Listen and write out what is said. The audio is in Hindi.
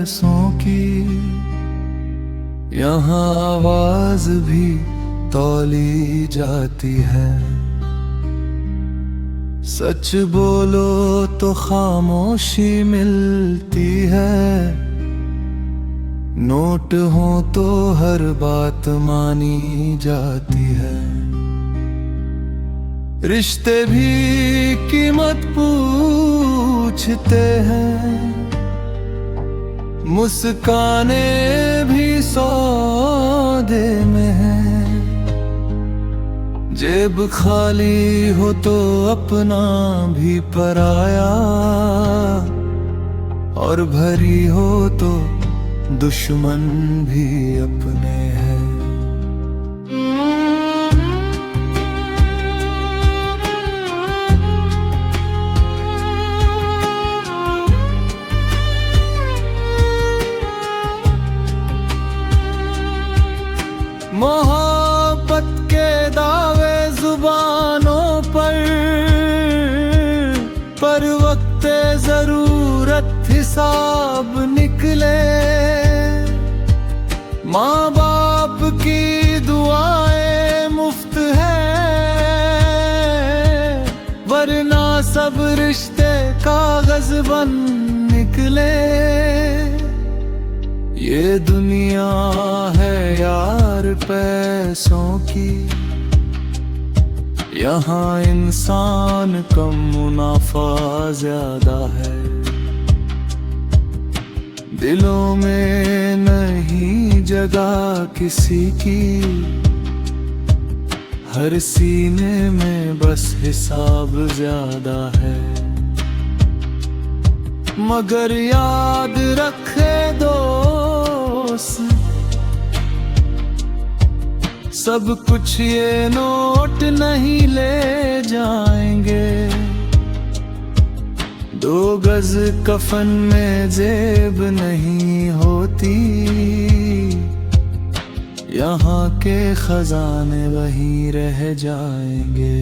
पैसों की, यहाँ आवाज भी तौली जाती है। सच बोलो तो खामोशी मिलती है, नोट हो तो हर बात मानी जाती है। रिश्ते भी कीमत पूछते हैं, मुस्काने भी सौदे में है। जेब खाली हो तो अपना भी पराया, और भरी हो तो दुश्मन भी अपने हैं। मोहब्बत के दावे जुबानों पर वक्ते जरूरत हिसाब निकले। माँ बाप की दुआएं मुफ्त है, वरना सब रिश्ते कागज बन निकले। ये दुनिया है यार पैसों की, यहाँ इंसान कम मुनाफा ज्यादा है। दिलों में नहीं जगह किसी की, हर सीने में बस हिसाब ज्यादा है। मगर याद रखे दोस्त, सब कुछ ये नोट नहीं ले जाएंगे। 2 गज कफन में जेब नहीं होती, यहाँ के खजाने वहीं रह जाएंगे।